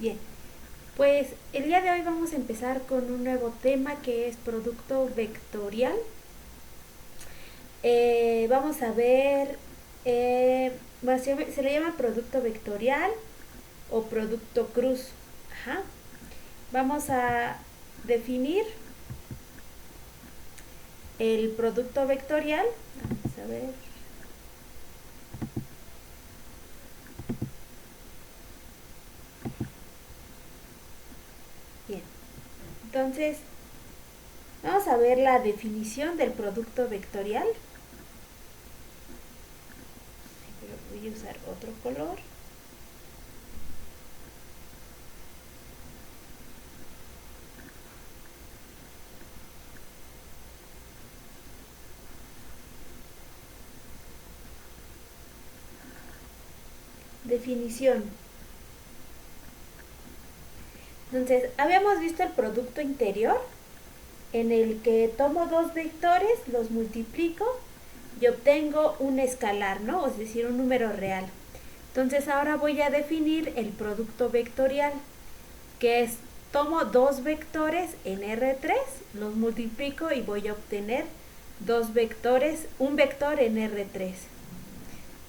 Bien, pues el día de hoy vamos a empezar con un nuevo tema que es producto vectorial. Vamos a ver, bueno, se le llama producto vectorial o producto cruz. Ajá. Vamos a definir el producto vectorial. Vamos a ver. Bien, entonces vamos a ver la definición del producto vectorial. Pero voy a usar otro color. Definición. Entonces, habíamos visto el producto interior en el que tomo dos vectores, los multiplico y obtengo un escalar, ¿no? Es decir, un número real. Entonces, ahora voy a definir el producto vectorial, que es tomo dos vectores en R3, los multiplico y voy a obtener dos vectores, un vector en R3.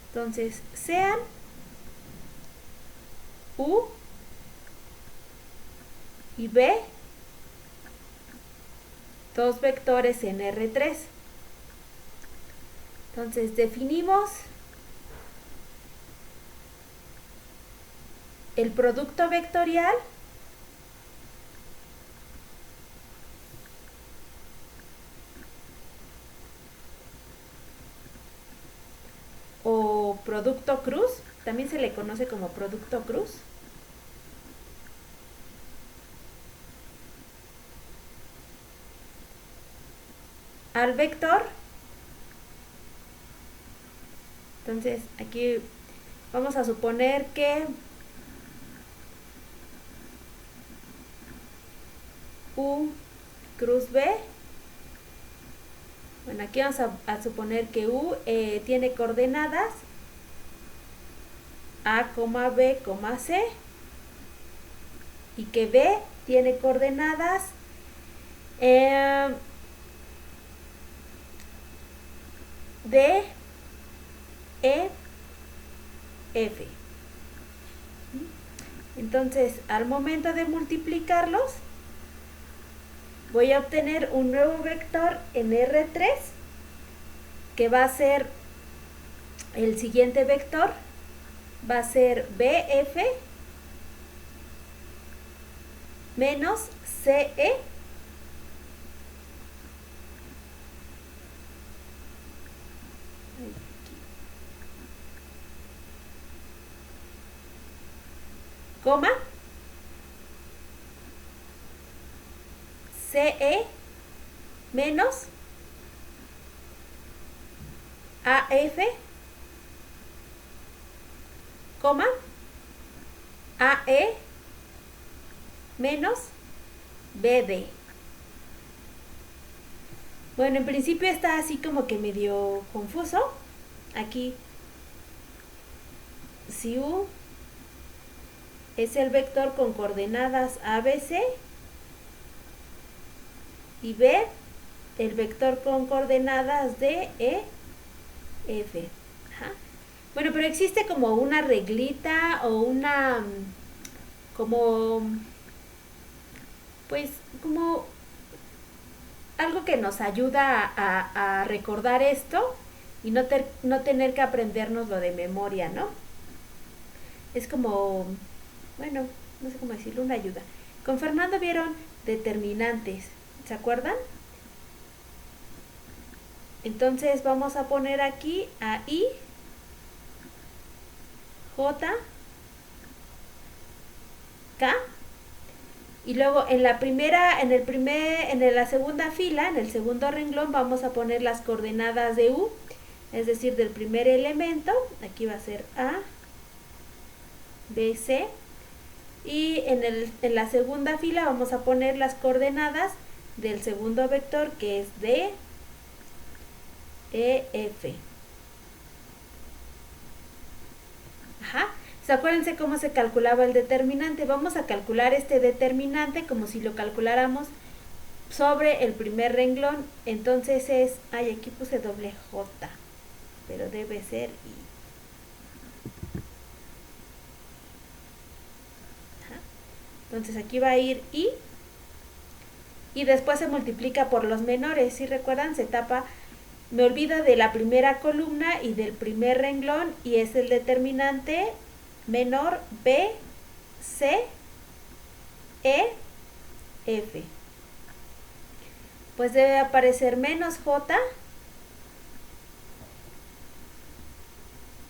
Entonces, sean U y B dos vectores en R3. Entonces definimos el producto vectorial o producto cruz, también se le conoce como producto cruz. Al vector. Entonces aquí vamos a suponer que U cruz B. Bueno, aquí vamos a suponer que U tiene coordenadas A, B, C y que B tiene coordenadas D, E, F. Entonces, al momento de multiplicarlos, voy a obtener un nuevo vector en R3 que va a ser el siguiente vector, va a ser BF menos CE coma CE menos AF coma AE menos BD. Bueno, en principio está así como que medio confuso. Aquí, si U es el vector con coordenadas ABC y B el vector con coordenadas D, E, F. Ajá. Bueno, pero existe como una reglita o una como pues como algo que nos ayuda a recordar esto y no tener que aprendernos lo de memoria, ¿no? Es como, bueno, no sé cómo decirlo, una ayuda. Con Fernando vieron determinantes, ¿se acuerdan? Entonces vamos a poner aquí a I, J, K. Y luego en la primera, en la segunda fila, en el segundo renglón, vamos a poner las coordenadas de U, es decir, del primer elemento. Aquí va a ser A, B, C. Y en la segunda fila vamos a poner las coordenadas del segundo vector, que es D, E, F. Ajá. Acuérdense cómo se calculaba el determinante. Vamos a calcular este determinante como si lo calculáramos sobre el primer renglón. Entonces es, ay, aquí puse doble J, pero debe ser I. Ajá. Entonces aquí va a ir I y después se multiplica por los menores. Si recuerdan, se tapa, me olvido de la primera columna y del primer renglón y es el determinante menor B, C, E, F. Pues debe aparecer menos J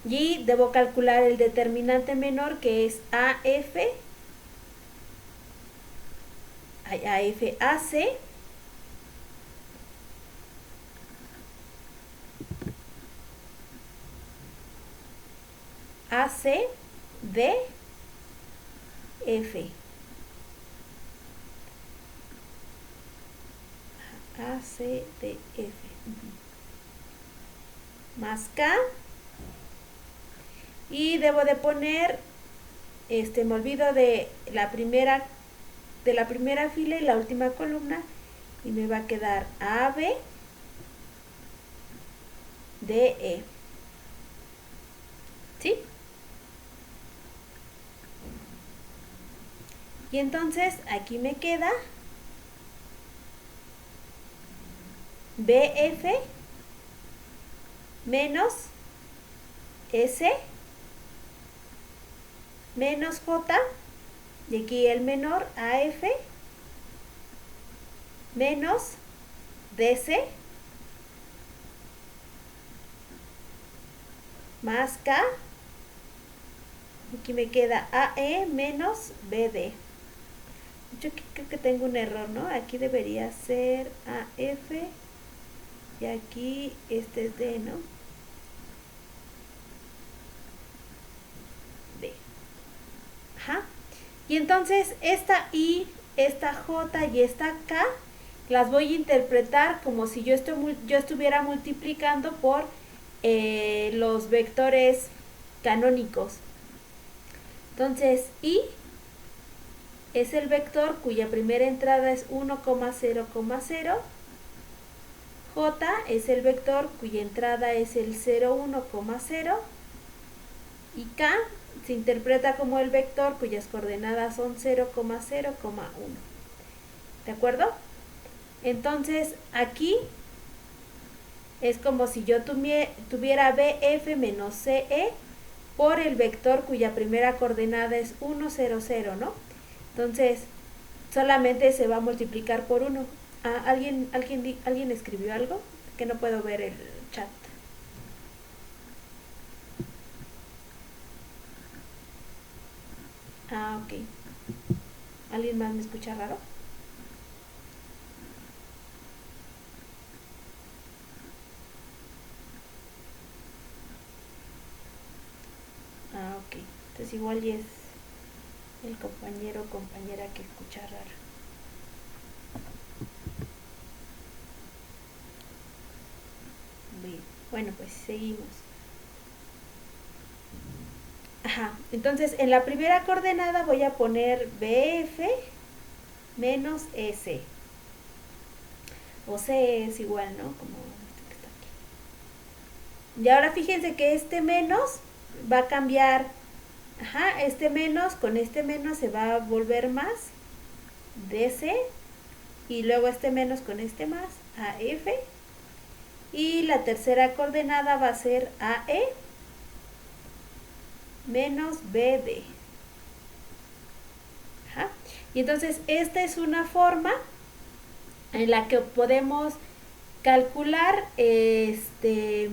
y debo calcular el determinante menor que es AF, AC, AC, D, F. AC, D, F. Más K. Y debo de poner, me olvido de la primera fila y la última columna y me va a quedar AB, DE. ¿Sí? Y entonces aquí me queda BF menos S menos J, y aquí el menor AF menos DC más K, aquí me queda AE menos BD. Yo creo que tengo un error, ¿no? Aquí debería ser AF y aquí este es D, ¿no? D. Ajá. Y entonces esta I, esta J y esta K las voy a interpretar como si yo estuviera multiplicando por los vectores canónicos. Entonces I es el vector cuya primera entrada es 1,0,0. J es el vector cuya entrada es el 0,1,0. Y K se interpreta como el vector cuyas coordenadas son 0,0,1. ¿De acuerdo? Entonces aquí es como si yo tuviera BF menos CE por el vector cuya primera coordenada es 1, 0, 0, ¿no? Entonces solamente se va a multiplicar por 1. ¿Alguien escribió algo? Que no puedo ver el chat. Ok. ¿Alguien más me escucha raro? Ok. Entonces igual y es el compañero o compañera que escucha raro. Bien. Bueno, pues seguimos. Ajá. Entonces en la primera coordenada voy a poner BF menos S. O C es igual, ¿no? Como este que está aquí. Y ahora fíjense que este menos va a cambiar. Ajá, este menos con este menos se va a volver más DC. Y luego este menos con este más, AF. Y la tercera coordenada va a ser AE menos BD. Ajá. Y entonces esta es una forma en la que podemos calcular de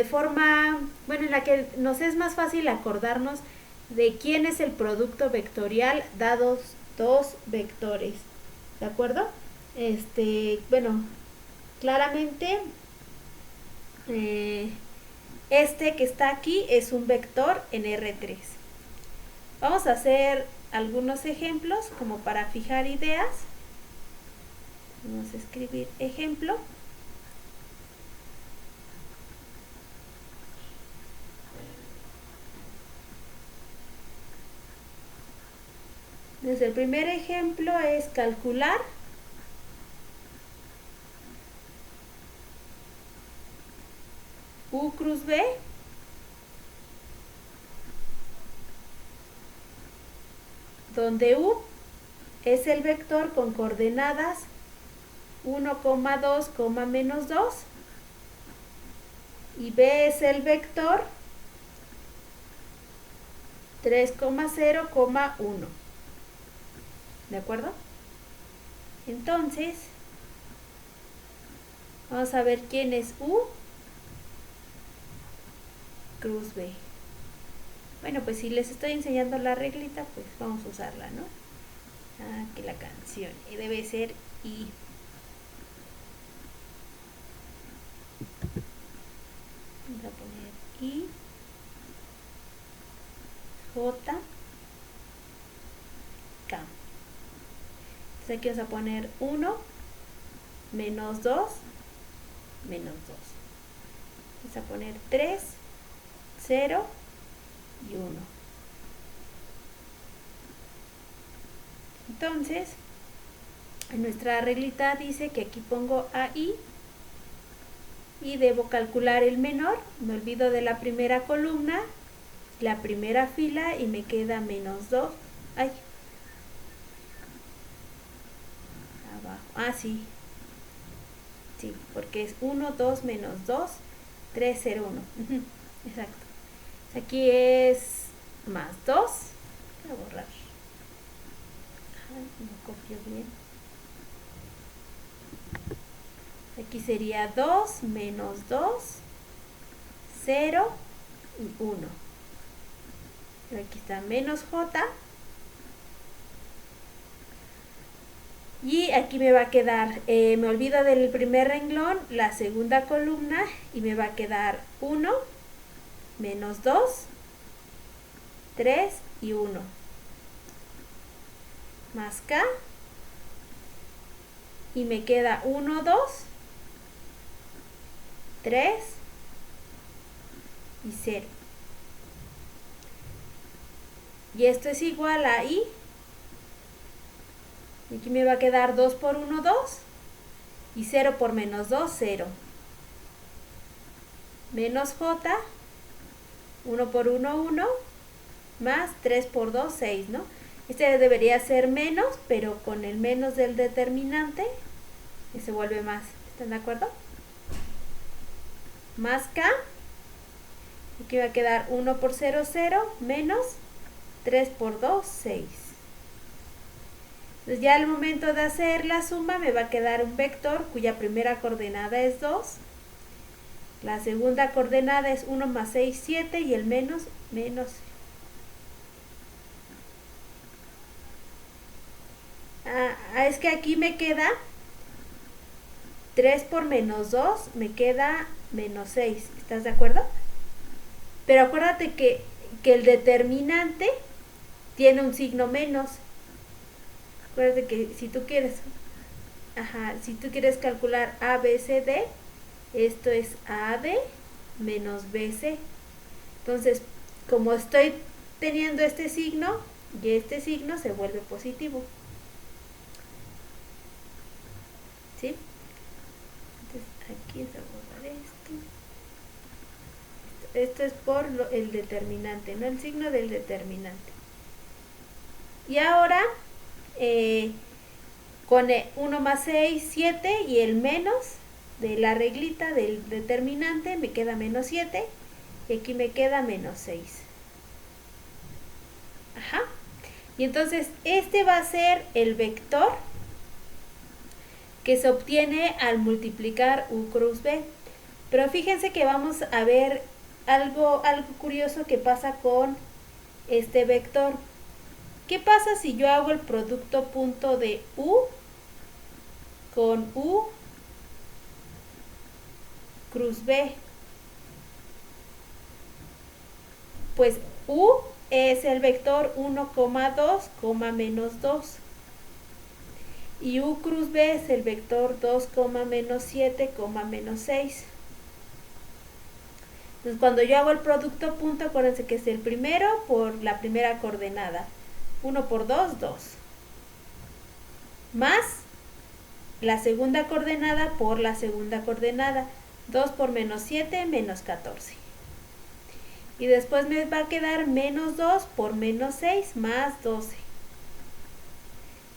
forma, bueno, en la que nos es más fácil acordarnos de quién es el producto vectorial dados dos vectores. ¿De acuerdo? Bueno, claramente este que está aquí es un vector en R3. Vamos a hacer algunos ejemplos como para fijar ideas. Vamos a escribir ejemplo. Entonces el primer ejemplo es calcular U cruz B donde U es el vector con coordenadas 1, 2, menos 2 y B es el vector 3, 0, 1. ¿De acuerdo? Entonces, vamos a ver quién es U cruz B. Bueno, pues si les estoy enseñando la reglita, pues vamos a usarla, ¿no? Que la canción debe ser I. Vamos a poner I, J, K. Entonces aquí vamos a poner 1, menos 2, menos 2. Vamos a poner 3, 0 y 1. Entonces, en nuestra reglita dice que aquí pongo AI y debo calcular el menor. Me olvido de la primera columna, la primera fila y me queda menos 2. Ay. Abajo. Sí. Sí, porque es 1, 2, menos 2, 3, 0, 1. Exacto. Aquí es más 2. Voy a borrar. No copio bien. Aquí sería 2 menos 2, 0 y 1. Aquí está menos J. Y aquí me va a quedar, me olvido del primer renglón, la segunda columna y me va a quedar 1, menos 2, 3 y 1. Más K. Y me queda 1, 2, 3 y 0. Y esto es igual a I. Aquí me va a quedar 2 por 1, 2. Y 0 por menos 2, 0. Menos J. 1 por 1, 1. Más 3 por 2, 6, ¿no? Este debería ser menos, pero con el menos del determinante se vuelve más. ¿Están de acuerdo? Más K. Aquí va a quedar 1 por 0, 0. Menos 3 por 2, 6. Entonces ya al momento de hacer la suma me va a quedar un vector cuya primera coordenada es 2. La segunda coordenada es 1 más 6, 7 y el menos, menos. Es que aquí me queda 3 por menos 2, me queda menos 6. ¿Estás de acuerdo? Pero acuérdate que el determinante tiene un signo menos. Acuérdate que si tú quieres calcular A, B, C, D, esto es AD menos BC. Entonces, como estoy teniendo este signo, y este signo se vuelve positivo. ¿Sí? Entonces, aquí se va a borrar esto. Esto es por el determinante, no el signo del determinante. Y ahora, con 1 más 6, 7 y el menos de la reglita del determinante me queda menos 7 y aquí me queda menos 6. Y entonces este va a ser el vector que se obtiene al multiplicar U cruz B. Pero fíjense que vamos a ver algo curioso que pasa con este vector. ¿Qué pasa si yo hago el producto punto de U con U cruz B? Pues U es el vector 1, 2, menos 2. Y U cruz B es el vector 2, menos 7, menos 6. Entonces cuando yo hago el producto punto, acuérdense que es el primero por la primera coordenada. 1 por 2, 2. Más la segunda coordenada por la segunda coordenada. 2 por menos 7, menos 14. Y después me va a quedar menos 2 por menos 6 más 12.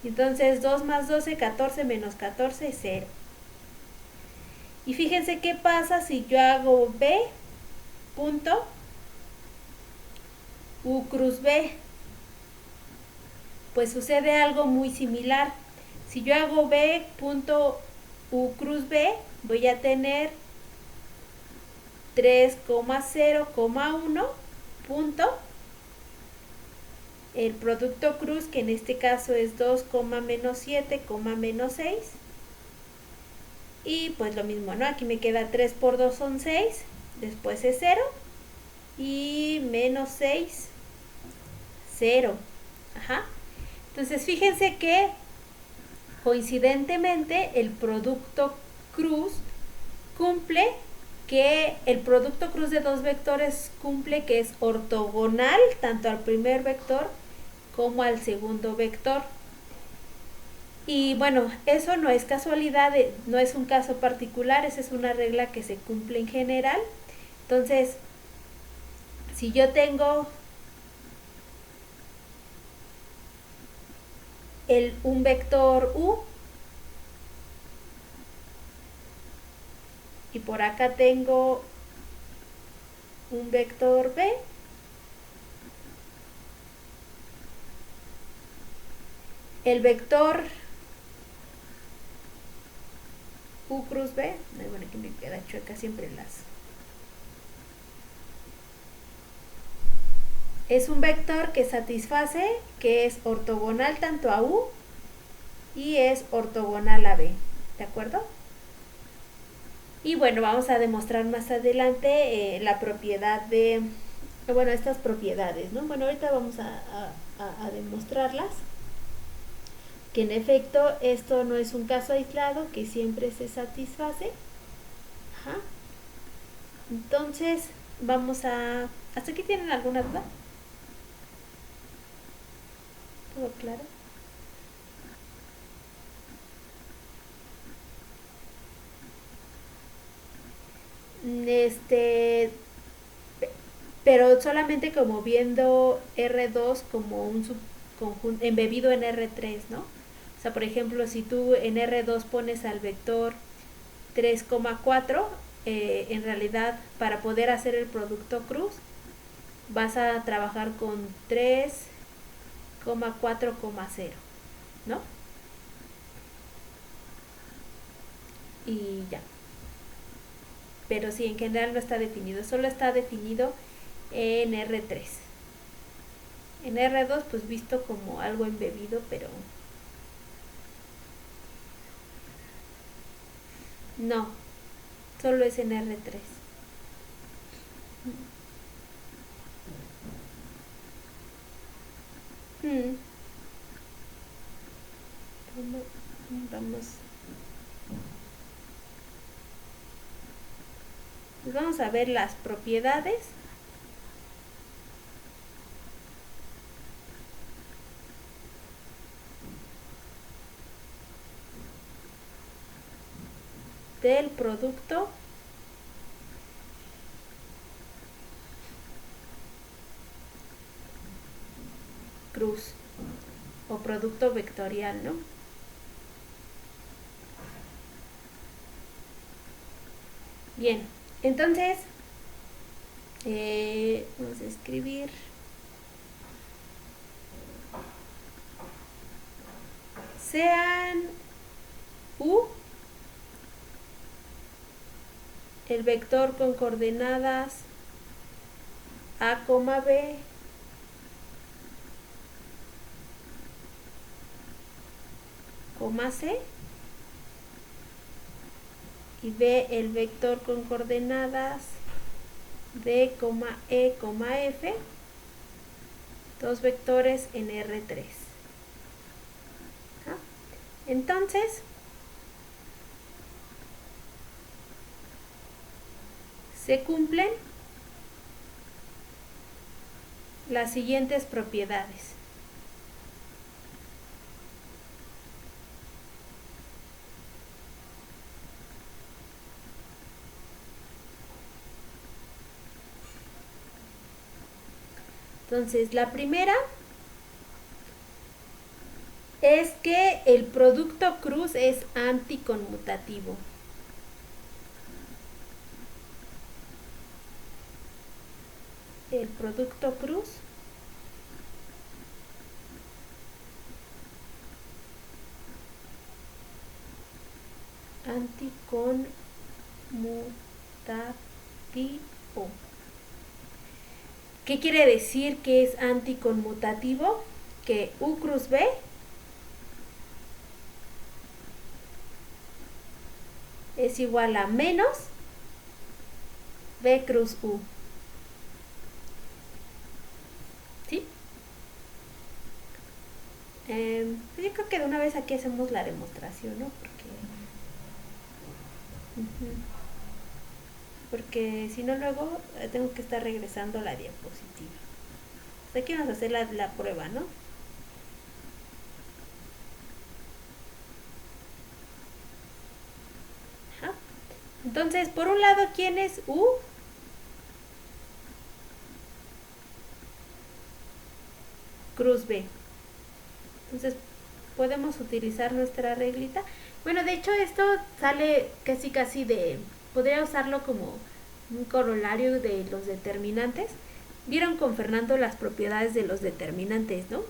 Entonces 2 más 12, 14 menos 14, 0. Y fíjense qué pasa si yo hago B punto U cruz B. Pues sucede algo muy similar. Si yo hago B punto U cruz B, voy a tener 3,0,1 punto el producto cruz, que en este caso es 2, menos 7, menos 6. Y pues lo mismo, ¿no? Aquí me queda 3 por 2 son 6, después es 0 y menos 6, 0. Ajá. Entonces fíjense que coincidentemente el producto cruz cumple que el producto cruz de dos vectores cumple que es ortogonal tanto al primer vector como al segundo vector. Y bueno, eso no es casualidad, no es un caso particular, esa es una regla que se cumple en general. Entonces, si yo tengo un vector U y por acá tengo un vector B, el vector U cruz B, bueno, aquí me queda chueca siempre es un vector que satisface que es ortogonal tanto a U y es ortogonal a B, ¿de acuerdo? Y bueno, vamos a demostrar más adelante la propiedad de, bueno, estas propiedades, ¿no? Bueno, ahorita vamos a demostrarlas, que en efecto esto no es un caso aislado, que siempre se satisface. Ajá. Entonces, vamos a... ¿Hasta aquí tienen alguna duda? ¿Todo claro? Pero solamente como viendo R2 como un subconjunto embebido en R3, ¿no? O sea, por ejemplo, si tú en R2 pones al vector 3,4, en realidad para poder hacer el producto cruz vas a trabajar con 3,4,0, ¿no? Y ya. Pero sí, en general no está definido, solo está definido en R3. En R2 pues visto como algo embebido, pero no, solo es en R3. Vamos. Pues vamos a ver las propiedades. Del producto cruz o producto vectorial, ¿no? Bien, entonces vamos a escribir sean U el vector con coordenadas A, B, C, y B el vector con coordenadas D, E, F, dos vectores en R3. ¿Ah? Entonces, se cumplen las siguientes propiedades. Entonces, la primera es que el producto cruz es anticonmutativo. El producto cruz anticonmutativo. ¿Qué quiere decir que es anticonmutativo? Que U cruz B es igual a menos B cruz U. ¿Sí? Yo creo que de una vez aquí hacemos la demostración, ¿no? Porque si no luego tengo que estar regresando la diapositiva. Pues aquí vamos a hacer la prueba, ¿no? Ajá. Entonces, por un lado, ¿quién es U? Cruz B. Entonces, podemos utilizar nuestra reglita. Bueno, de hecho esto sale casi de... Podría usarlo como un corolario de los determinantes. Vieron con Fernando las propiedades de los determinantes, ¿no?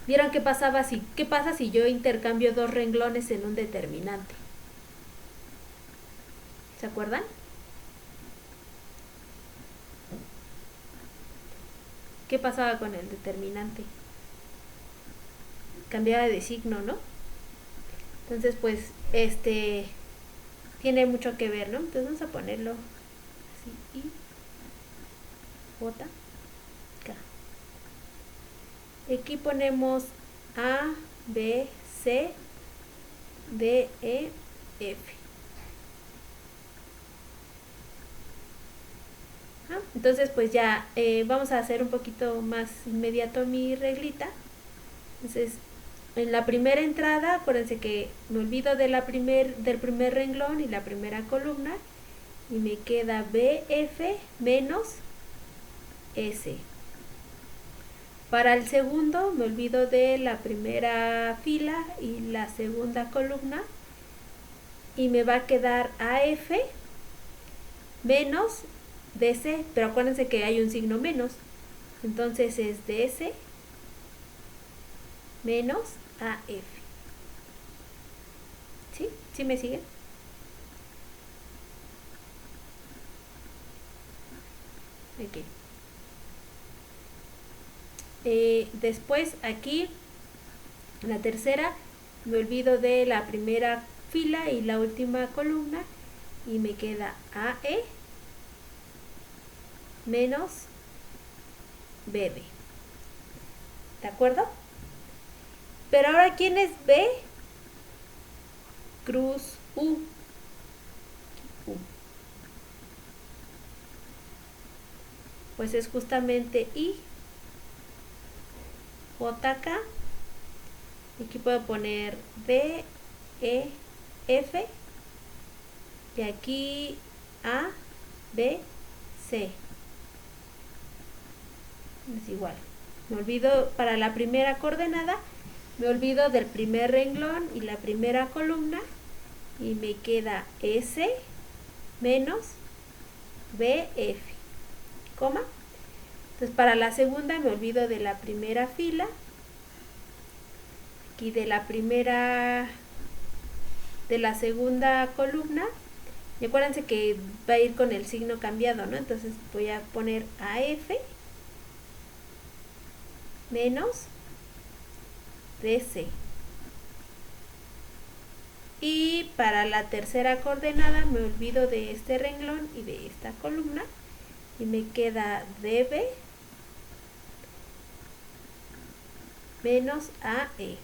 Vieron qué pasa si yo intercambio dos renglones en un determinante. ¿Se acuerdan? ¿Qué pasaba con el determinante? Cambiaba de signo, ¿no? Entonces, pues, tiene mucho que ver, ¿no? Entonces vamos a ponerlo así, I, J, K. Aquí ponemos A, B, C, D, E, F. Entonces, pues ya vamos a hacer un poquito más inmediato mi reglita. Entonces, en la primera entrada, acuérdense que me olvido del primer renglón y la primera columna y me queda BF menos S. Para el segundo me olvido de la primera fila y la segunda columna y me va a quedar AF menos DC, pero acuérdense que hay un signo menos, entonces es DS menos AF. ¿Sí? ¿Sí me siguen? Ok. Después aquí, la tercera, me olvido de la primera fila y la última columna y me queda AE menos BB. ¿De acuerdo? Pero ahora, ¿quién es B? Cruz U. Pues es justamente I, JK. Aquí puedo poner D, E, F. Y aquí A, B, C. Es igual. Me olvido para la primera coordenada, me olvido del primer renglón y la primera columna y me queda S menos BF, coma. Entonces para la segunda me olvido de la primera fila, aquí de la segunda columna, y acuérdense que va a ir con el signo cambiado, ¿no? Entonces voy a poner AF menos DC. Y para la tercera coordenada me olvido de este renglón y de esta columna y me queda DB menos AE.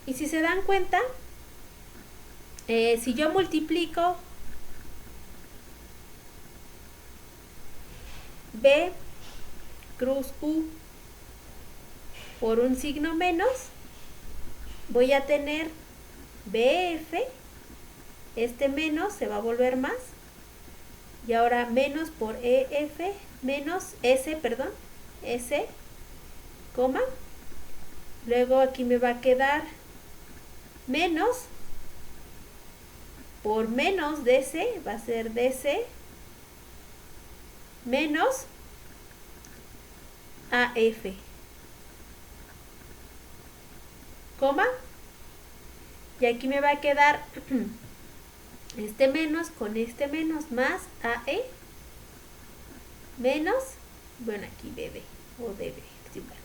Y si se dan cuenta, si yo multiplico B cruz U por un signo menos, voy a tener BF, este menos se va a volver más, Y ahora menos por EF, menos S, perdón, S, coma. Luego aquí me va a quedar menos por menos DC, va a ser DC menos AF, coma. Y aquí me va a quedar este menos con este menos más AE menos, bueno, aquí BD o DB, es igual.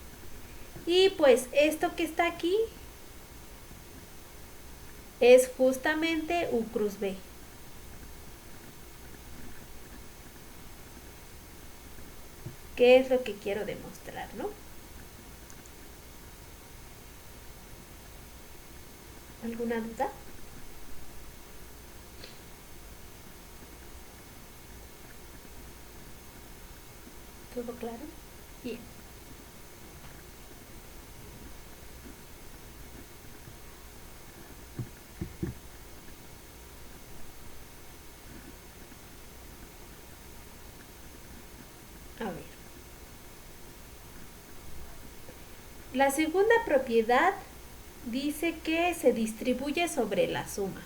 Y pues esto que está aquí es justamente U cruz B. ¿Qué es lo que quiero demostrar, no? ¿Alguna duda? ¿Todo claro? Bien. A ver. La segunda propiedad dice que se distribuye sobre la suma.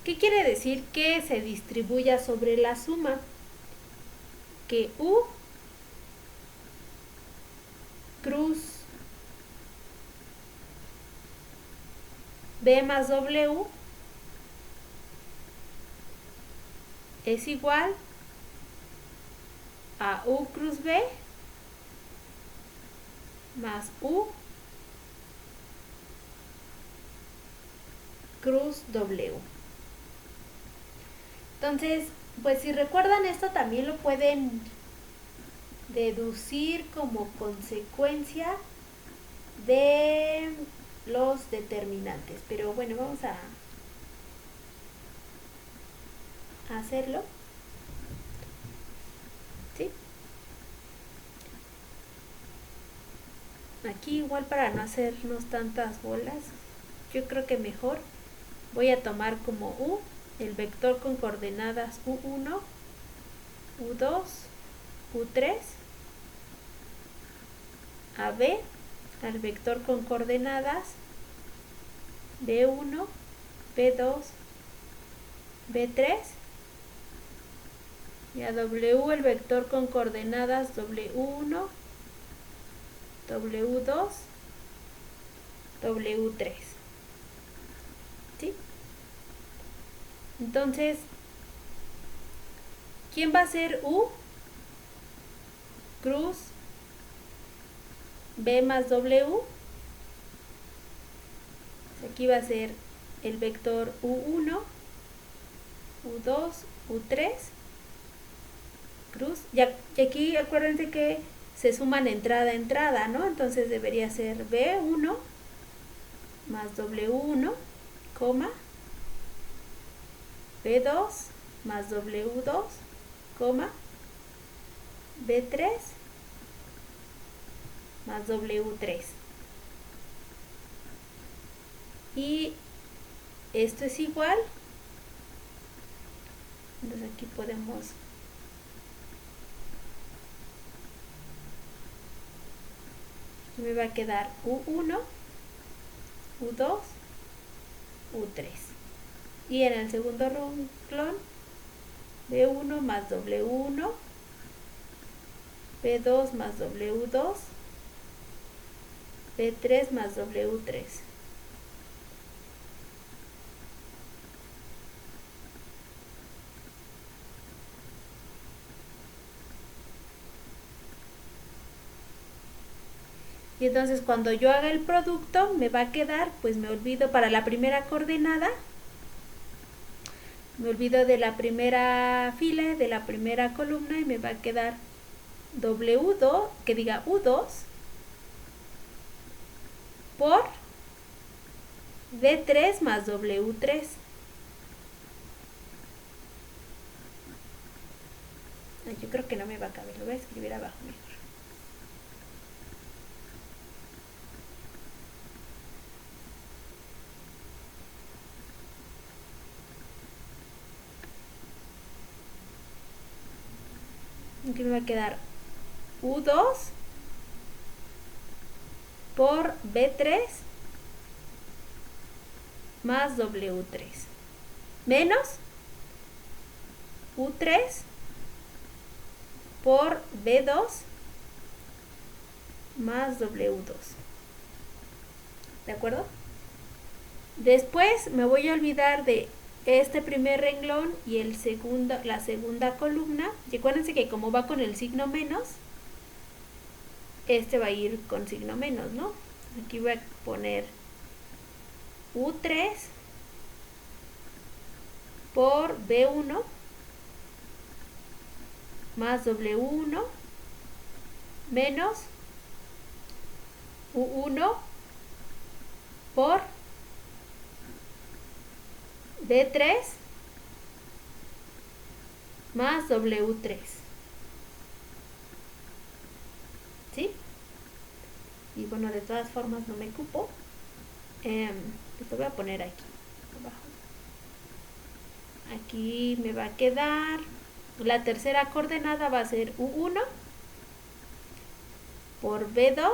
¿Qué quiere decir que se distribuya sobre la suma? Que U cruz B más W es igual a U cruz B más U cruz W. Entonces, pues si recuerdan esto también lo pueden deducir como consecuencia de los determinantes. Pero bueno, vamos a hacerlo. ¿Sí? Aquí igual para no hacernos tantas bolas, yo creo que mejor voy a tomar como U el vector con coordenadas U1, U2, U3, a B al vector con coordenadas B1, B2, B3 y a W el vector con coordenadas W1, W2, W3. ¿Sí? Entonces, ¿quién va a ser U? Cruz B más W. Aquí va a ser el vector U1, U2, U3, cruz. Y aquí acuérdense que se suman entrada a entrada, ¿no? Entonces debería ser B1 más W1, coma, B2 más W2, coma, B3 más W3. Y esto es igual. Entonces aquí podemos me va a quedar U1, U2, U3. Y en el segundo renglón, B1 más W1, B2 más W2, B3 más W3. Y entonces cuando yo haga el producto me va a quedar, pues me olvido para la primera coordenada, me olvido de la primera fila, de la primera columna y me va a quedar W2, que diga U2 por D3 más W3. Yo creo que no me va a caber, lo voy a escribir abajo mejor. Aquí me va a quedar U2 por B3 más W3 menos U3 por B2 más W2. ¿De acuerdo? Después me voy a olvidar de este primer renglón y la segunda columna. Y acuérdense que como va con el signo menos, este va a ir con signo menos, ¿no? Aquí voy a poner U3 por B1 más W1 menos U1 por B3 más W3. ¿Sí? Y bueno, de todas formas no me cupo. Esto voy a poner aquí abajo. Aquí me va a quedar, la tercera coordenada va a ser U1 por B2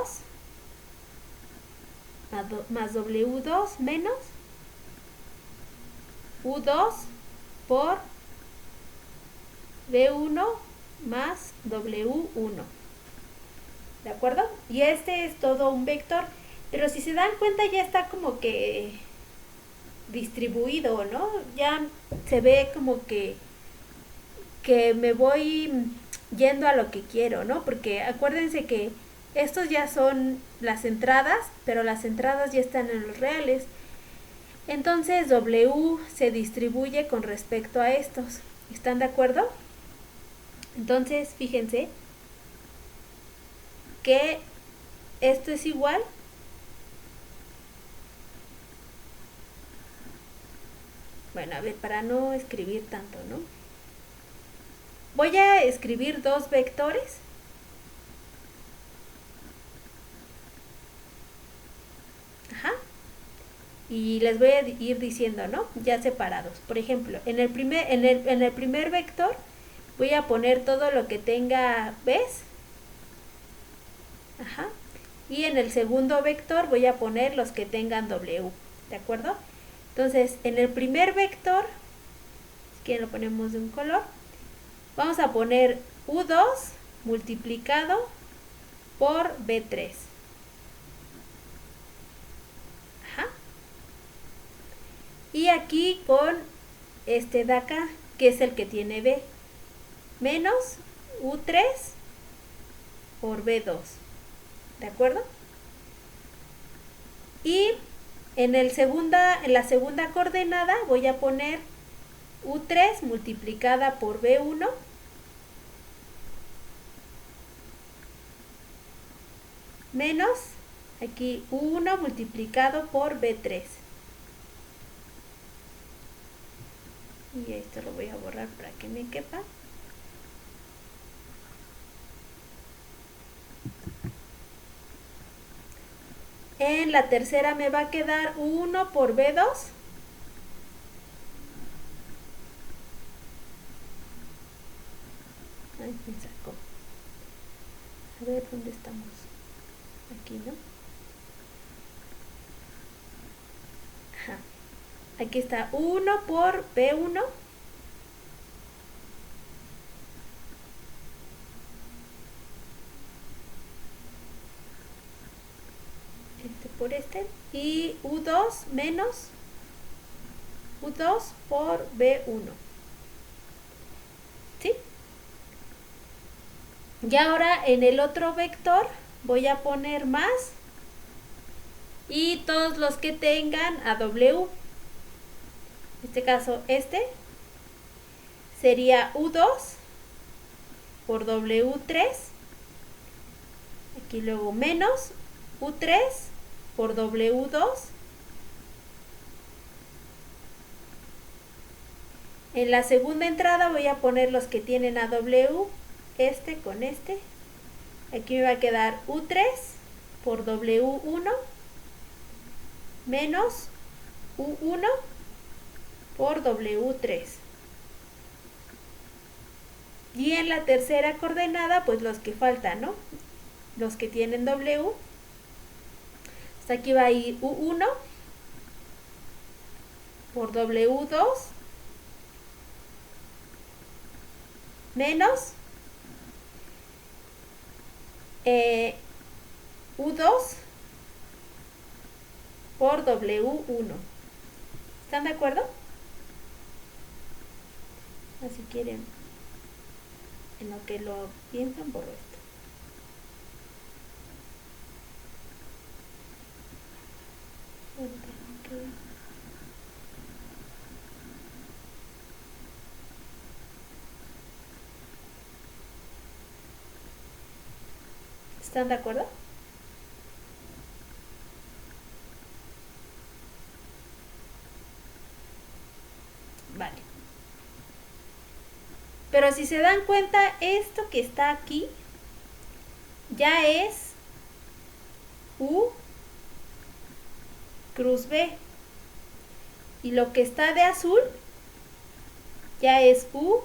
más W2 menos U2 por B1 más W1. ¿De acuerdo? Y este es todo un vector, pero si se dan cuenta ya está como que distribuido, ¿no? Ya se ve como que me voy yendo a lo que quiero, ¿no? Porque acuérdense que estos ya son las entradas, pero las entradas ya están en los reales. Entonces W se distribuye con respecto a estos. ¿Están de acuerdo? Entonces, fíjense que esto es igual bueno, a ver, para no escribir tanto, ¿no? Voy a escribir dos vectores. Ajá. Y les voy a ir diciendo, ¿no? Ya separados. Por ejemplo, en el primer vector voy a poner todo lo que tenga ¿ves? Ajá. Y en el segundo vector voy a poner los que tengan W. ¿De acuerdo? Entonces, en el primer vector, si quieren lo ponemos de un color, vamos a poner U2 multiplicado por B3. Ajá. Y aquí con este de acá, que es el que tiene B, menos U3 por B2. ¿De acuerdo? Y en la segunda coordenada voy a poner U3 multiplicada por B1 menos aquí U1 multiplicado por B3. Y esto lo voy a borrar para que me quepa. En la tercera me va a quedar 1 por B2. Ay, me sacó. A ver, ¿dónde estamos? Aquí, ¿no? Ajá. Aquí está 1 por B1. Este por este. Y U2 menos U2 por B1. ¿Sí? Y ahora en el otro vector voy a poner más y todos los que tengan a W. En este caso este sería U2 por W3. Aquí luego menos U3 por W2. En la segunda entrada voy a poner los que tienen a W, este con este. Aquí me va a quedar U3 por W1 menos U1 por W3. Y en la tercera coordenada, pues los que faltan, ¿no? Los que tienen W. Hasta aquí va a ir U1 por W2 menos U2 por W1. ¿Están de acuerdo? Así quieren, en lo que lo piensan, por esto. Okay. ¿Están de acuerdo? Vale. Pero si se dan cuenta, esto que está aquí ya es U cruz B. Y lo que está de azul ya es U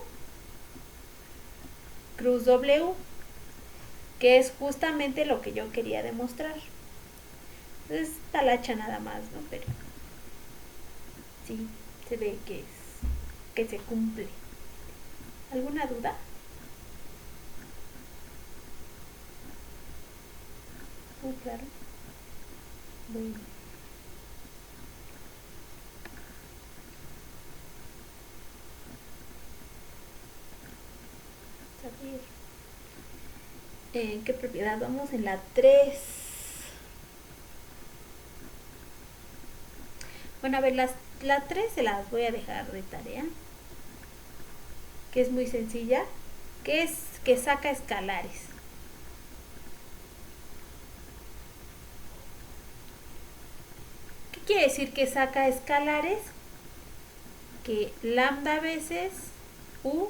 cruz W, que es justamente lo que yo quería demostrar. Es talacha nada más, ¿no? Pero sí, se ve que se cumple. ¿Alguna duda? Muy claro. Bueno. A ver. ¿En qué propiedad vamos? En la 3. Bueno, a ver, la 3 se las voy a dejar de tarea, que es muy sencilla, que es que saca escalares. ¿Qué quiere decir que saca escalares? Que lambda veces U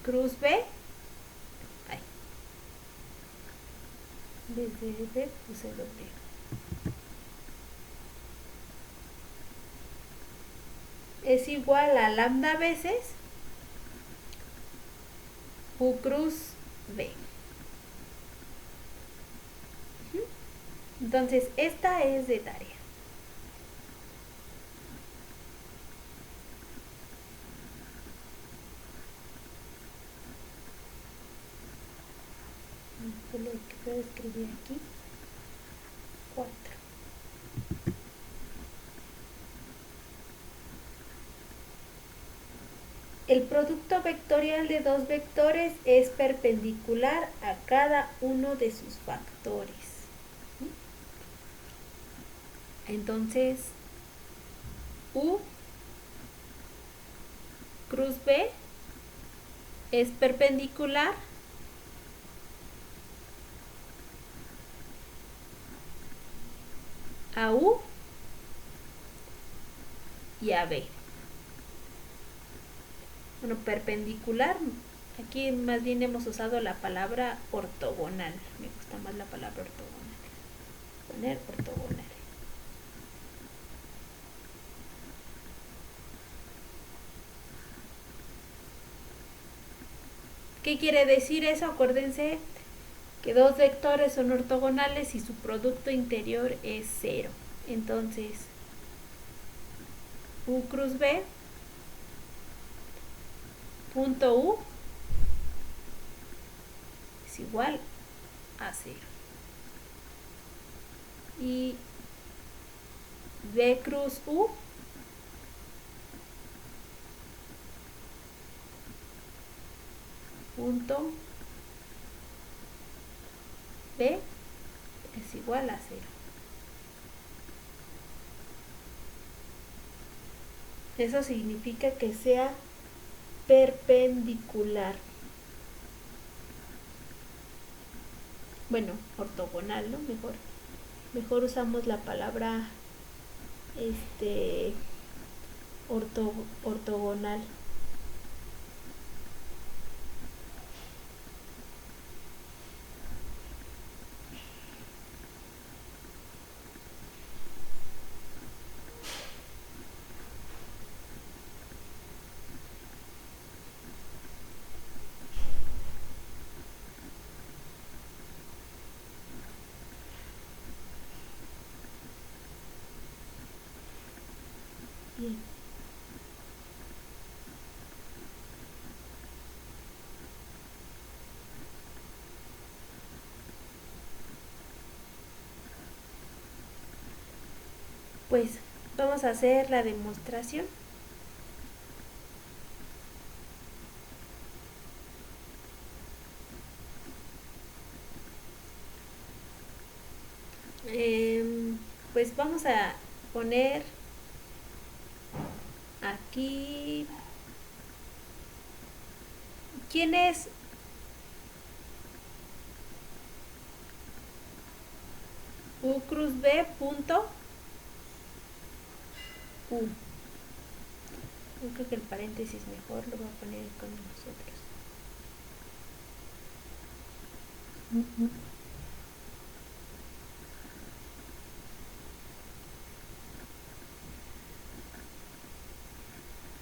cruz B, ay, desde B puse W, es igual a lambda veces U cruz B. Entonces, esta es de tarea. Lo que puedo escribir aquí, 4. El producto vectorial de dos vectores es perpendicular a cada uno de sus factores. Entonces, U cruz B es perpendicular a U y a B. Bueno, perpendicular, aquí más bien hemos usado la palabra ortogonal. Me gusta más la palabra ortogonal. Poner ortogonal. ¿Qué quiere decir eso? Acuérdense que dos vectores son ortogonales y su producto interior es 0. Entonces, U cruz B, punto U, es igual a 0. Y B cruz U punto B es igual a 0. Eso significa que sea perpendicular. Bueno, ortogonal, ¿no? Mejor usamos la palabra ortogonal. pues vamos a hacer la demostración. Pues vamos a poner aquí, ¿quién es U cruz B punto U? Yo creo que el paréntesis mejor lo voy a poner con nosotros.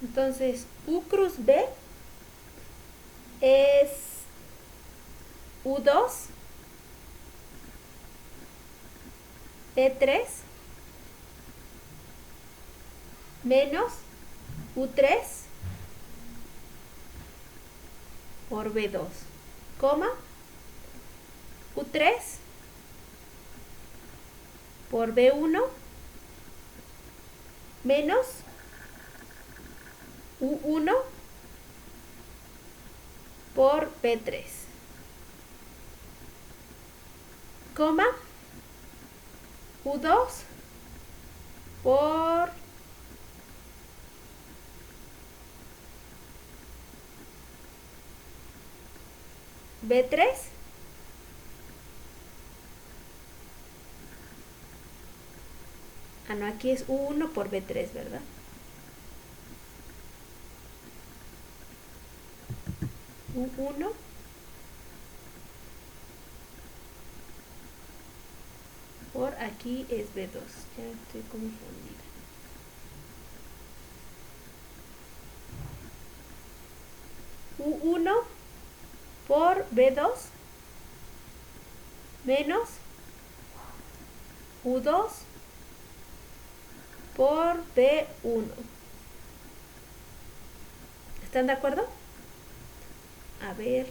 Entonces, U cruz B es U2, B3, menos U3 por B2, coma, U3 por B1 menos U1 por B3, coma, U2 por B3 no, aquí es U1 por B3, ¿verdad? U1 por aquí es B2, ya estoy confundida. U1 por B2 menos U2 por B1. ¿Están de acuerdo? A ver.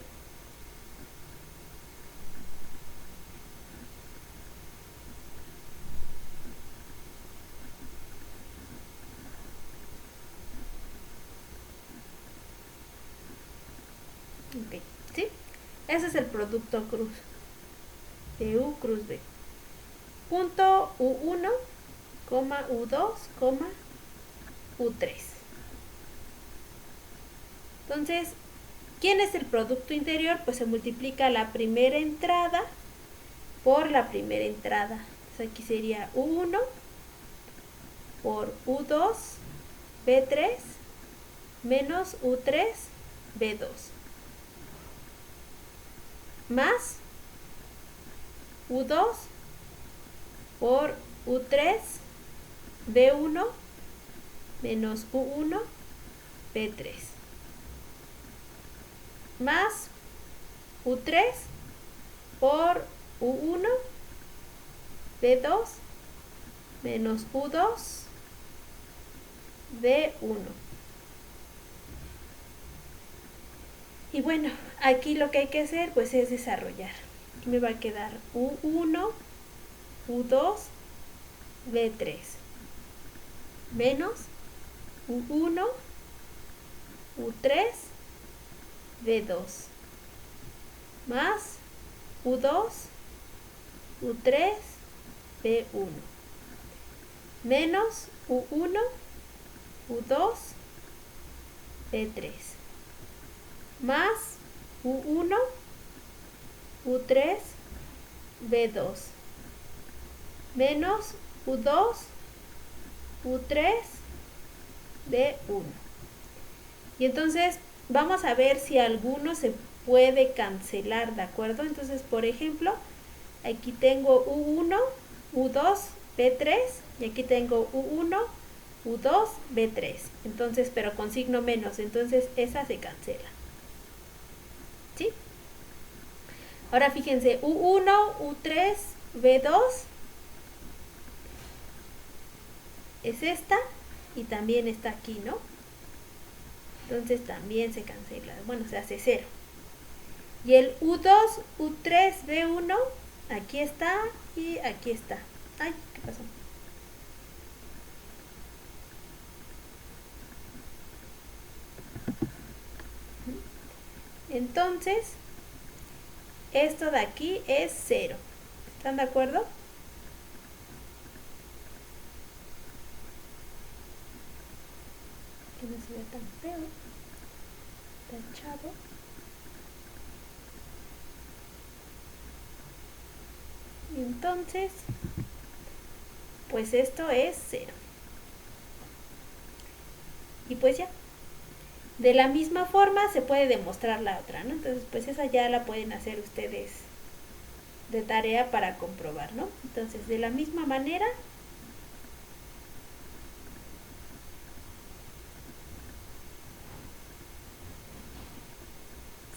Ok, ¿sí? Ese es el producto cruz de U cruz B. Punto U1, coma U2, coma U3. Entonces, ¿quién es el producto interior? Pues se multiplica la primera entrada por la primera entrada. Entonces aquí sería U1 por U2 B3 menos U3 B2 más U2 por U3 B1 menos U1 B3 más U3 por U1 B2 menos U2 B1. Y bueno, aquí lo que hay que hacer pues es desarrollar. Aquí me va a quedar U1, U2, B3 menos U1, U3, B2 más U2, U3, B1 menos U1, U2, B3 más U1, U3, B2 menos U2, U3, B1. Y entonces vamos a ver si alguno se puede cancelar, ¿de acuerdo? Entonces, por ejemplo, aquí tengo U1, U2, B3 y aquí tengo U1, U2, B3. Entonces, pero con signo menos, entonces esa se cancela. ¿Sí? Ahora fíjense, U1, U3, B2 es esta y también está aquí, ¿no? Entonces también se cancela, bueno, se hace 0. Y el U2, U3, B1, aquí está y aquí está. Ay, ¿qué pasó? Entonces, esto de aquí es 0. ¿Están de acuerdo? Que no se ve tan feo, tachado. Y entonces, pues esto es 0. Y pues ya. De la misma forma se puede demostrar la otra, ¿no? Entonces, pues esa ya la pueden hacer ustedes de tarea para comprobar, ¿no? Entonces, de la misma manera,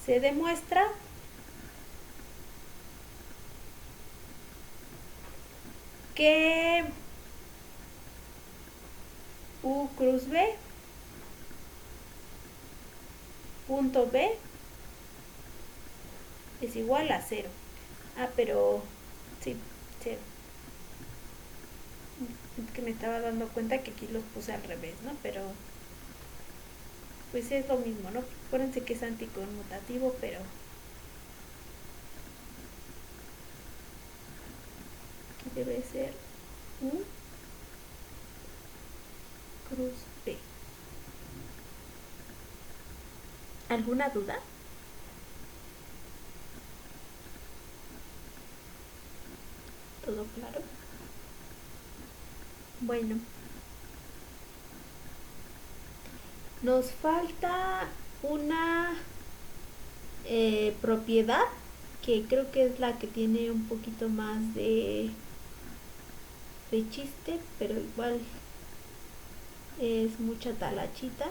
se demuestra que U cruz B, punto B, es igual a 0. Ah, pero sí, 0. Es que me estaba dando cuenta que aquí los puse al revés, ¿no? Pero pues es lo mismo, ¿no? Acuérdense que es anticonmutativo, pero aquí debe ser U cruz B. ¿Alguna duda? ¿Todo claro? Bueno, nos falta una propiedad que creo que es la que tiene un poquito más de chiste, pero igual es mucha talachita.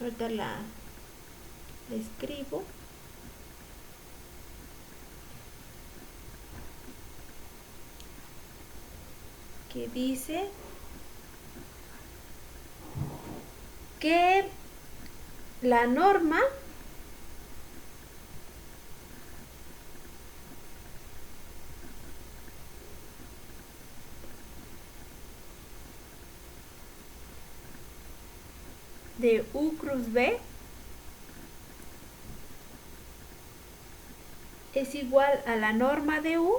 Ahorita la escribo. Que dice que la norma de U cruz B es igual a la norma de U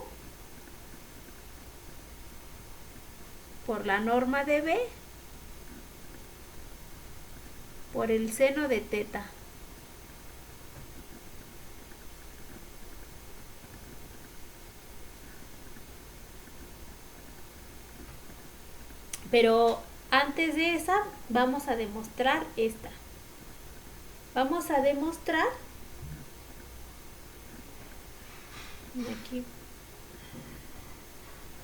por la norma de B por el seno de teta. Pero antes de esa vamos a demostrar esta. Vamos a demostrar, aquí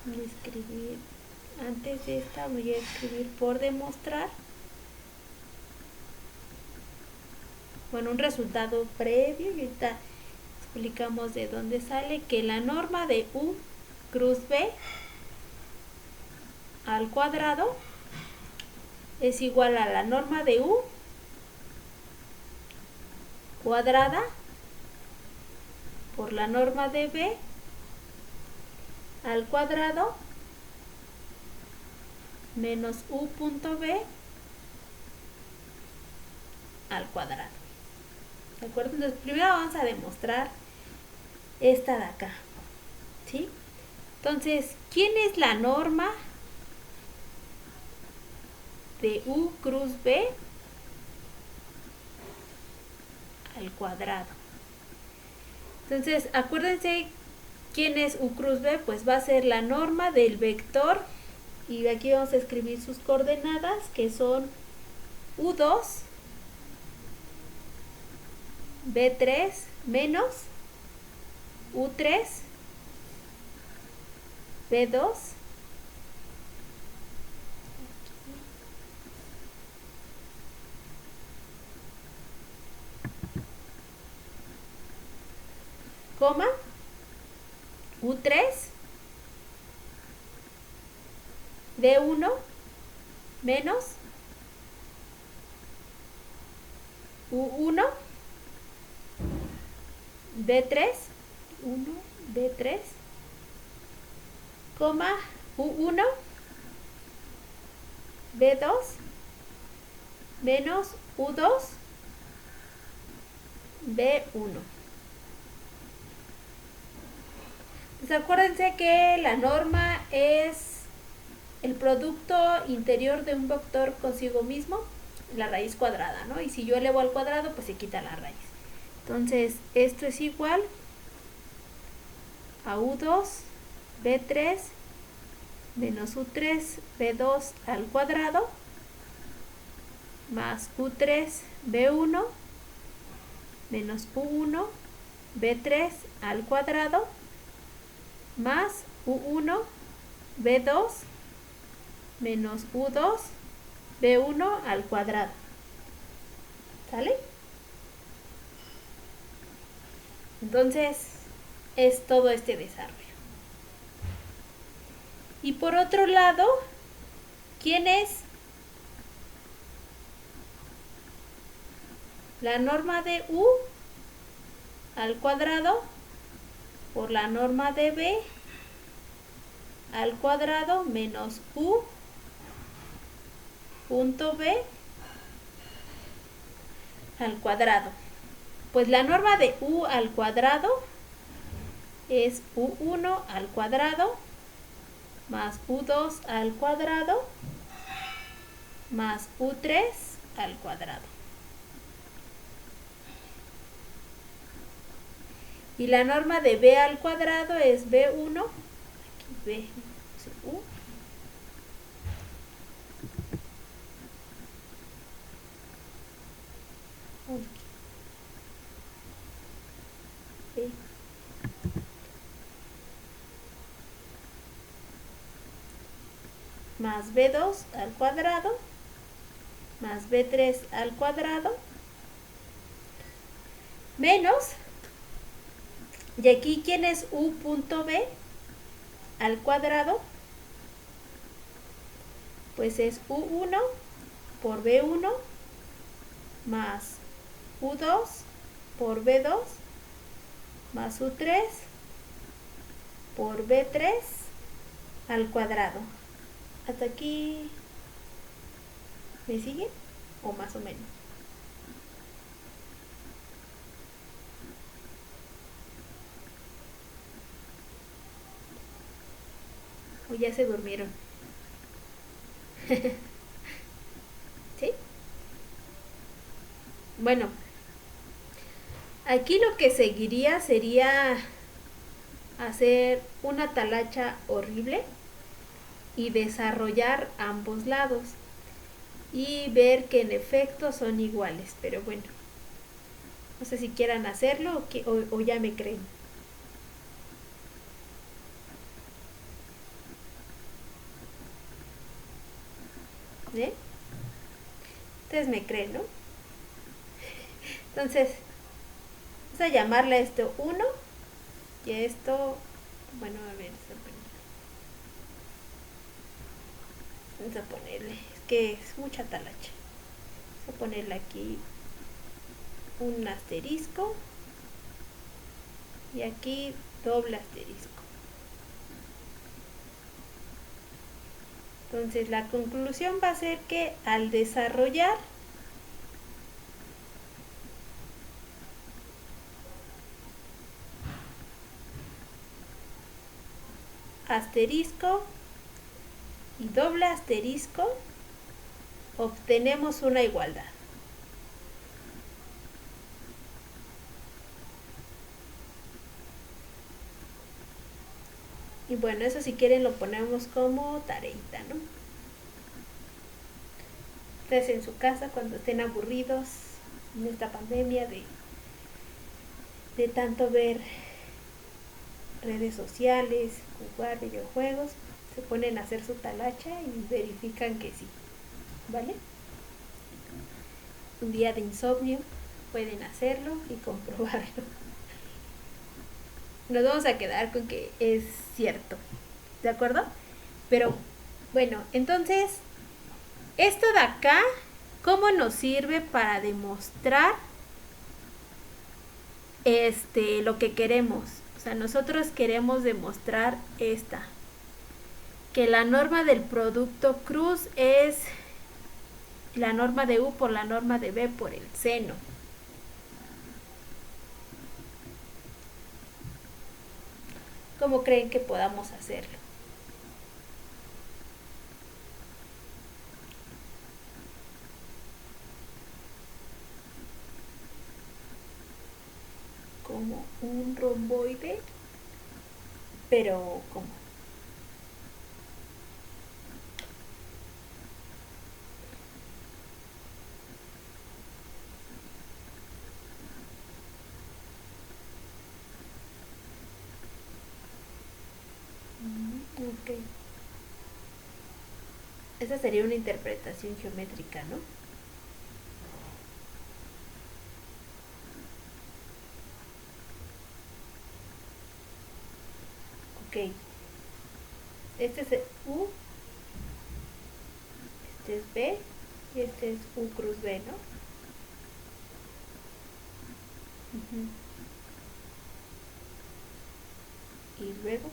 voy a escribir, antes de esta voy a escribir por demostrar, bueno, un resultado previo y ahorita explicamos de dónde sale que la norma de U cruz B al cuadrado es igual a la norma de U cuadrada por la norma de B al cuadrado menos U punto B al cuadrado. ¿De acuerdo? Entonces primero vamos a demostrar esta de acá. ¿Sí? Entonces, ¿quién es la norma de U cruz B al cuadrado? Entonces, acuérdense quién es U cruz B, pues va a ser la norma del vector, y aquí vamos a escribir sus coordenadas, que son U2, B3 menos U3, B2, coma, U3, B1 menos U1, B3, 1, B3, coma, U1, B2 menos U2, B1. Pues acuérdense que la norma es el producto interior de un vector consigo mismo, la raíz cuadrada, ¿no? Y si yo elevo al cuadrado, pues se quita la raíz. Entonces, esto es igual a U2, B3, menos U3, B2 al cuadrado, más U3, B1, menos U1, B3 al cuadrado, más U1, B2, menos U2, B1 al cuadrado. ¿Sale? Entonces, es todo este desarrollo. Y por otro lado, ¿quién es la norma de U al cuadrado por la norma de B al cuadrado menos U punto B al cuadrado? Pues la norma de U al cuadrado es U1 al cuadrado más U2 al cuadrado más U3 al cuadrado. Y la norma de B al cuadrado es B1, aquí B, U, B, más B2 al cuadrado más B3 al cuadrado menos, y aquí ¿quién es U punto B al cuadrado? Pues es U1 por B1 más U2 por B2 más U3 por B3 al cuadrado. ¿Hasta aquí me sigue? ¿O más o menos? ¿O ya se durmieron? ¿Sí? Bueno, aquí lo que seguiría sería hacer una talacha horrible y desarrollar ambos lados y ver que en efecto son iguales, pero bueno, no sé si quieran hacerlo o ya me creen. ¿Eh? Ustedes me creen, ¿no? Entonces, vamos a llamarle a esto 1 y a esto, bueno, a ver, vamos a ponerle, es que es mucha talacha. Vamos a ponerle aquí un asterisco y aquí doble asterisco. Entonces la conclusión va a ser que al desarrollar asterisco y doble asterisco obtenemos una igualdad. Y bueno, eso si quieren lo ponemos como tareita, ¿no? Ustedes en su casa cuando estén aburridos en esta pandemia de tanto ver redes sociales, jugar videojuegos, se ponen a hacer su talacha y verifican que sí, ¿vale? Un día de insomnio pueden hacerlo y comprobarlo. Nos vamos a quedar con que es cierto, ¿de acuerdo? Pero bueno, entonces esto de acá, ¿cómo nos sirve para demostrar lo que queremos? O sea, nosotros queremos demostrar que la norma del producto cruz es la norma de U por la norma de B por el seno. ¿cómo creen que podamos hacerlo? Como un romboide, pero ¿cómo? Ok. Esa sería una interpretación geométrica, ¿no? Ok. Este es U, este es B y este es U cruz B, ¿no? Uh-huh. Y luego,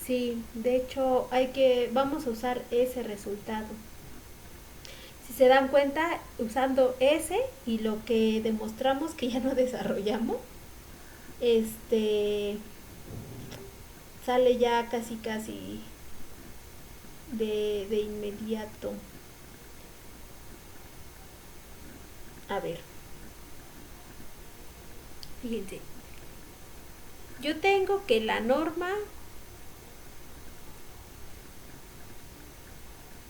sí, de hecho vamos a usar ese resultado. Si se dan cuenta, usando ese y lo que demostramos que ya no desarrollamos, este sale ya casi de inmediato. A ver, fíjense, yo tengo que la norma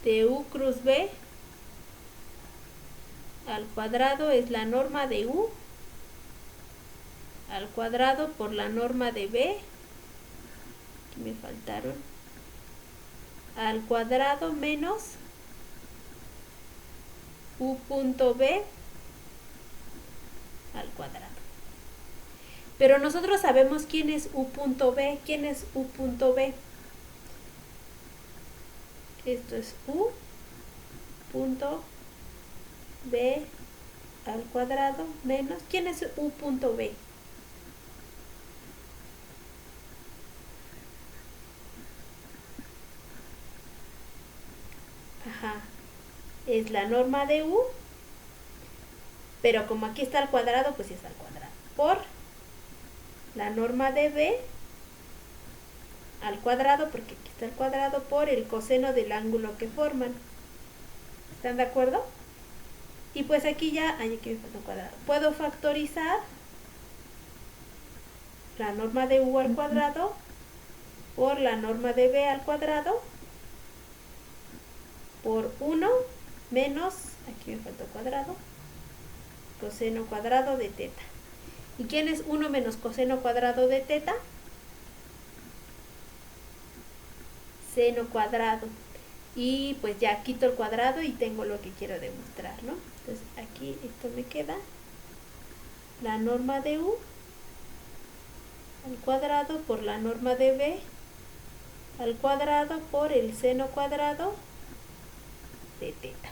de U cruz B al cuadrado es la norma de U al cuadrado por la norma de B, aquí me faltaron, al cuadrado menos U punto B al cuadrado. Pero nosotros sabemos quién es U punto B. ¿Quién es U punto B? Esto es U punto B al cuadrado menos. ¿Quién es U punto B? Ajá. Es la norma de U, pero como aquí está al cuadrado, pues es al cuadrado. Por la norma de B al cuadrado, porque aquí está el cuadrado, por el coseno del ángulo que forman. ¿Están de acuerdo? Y pues aquí ya, aquí me falta un cuadrado. Puedo factorizar la norma de U al cuadrado por la norma de B al cuadrado por 1 menos, aquí me falta cuadrado, coseno cuadrado de teta. ¿Y quién es 1 menos coseno cuadrado de teta? Seno cuadrado. Y pues ya quito el cuadrado y tengo lo que quiero demostrar, ¿no? Entonces aquí esto me queda la norma de U al cuadrado por la norma de B al cuadrado por el seno cuadrado de teta.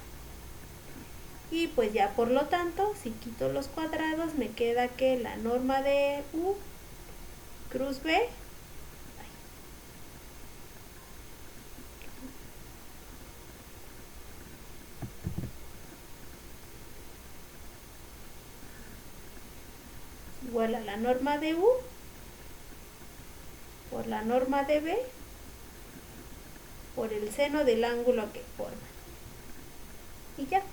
Y pues ya por lo tanto, si quito los cuadrados, me queda que la norma de U cruz B igual a la norma de U por la norma de B por el seno del ángulo que forma. Y ya.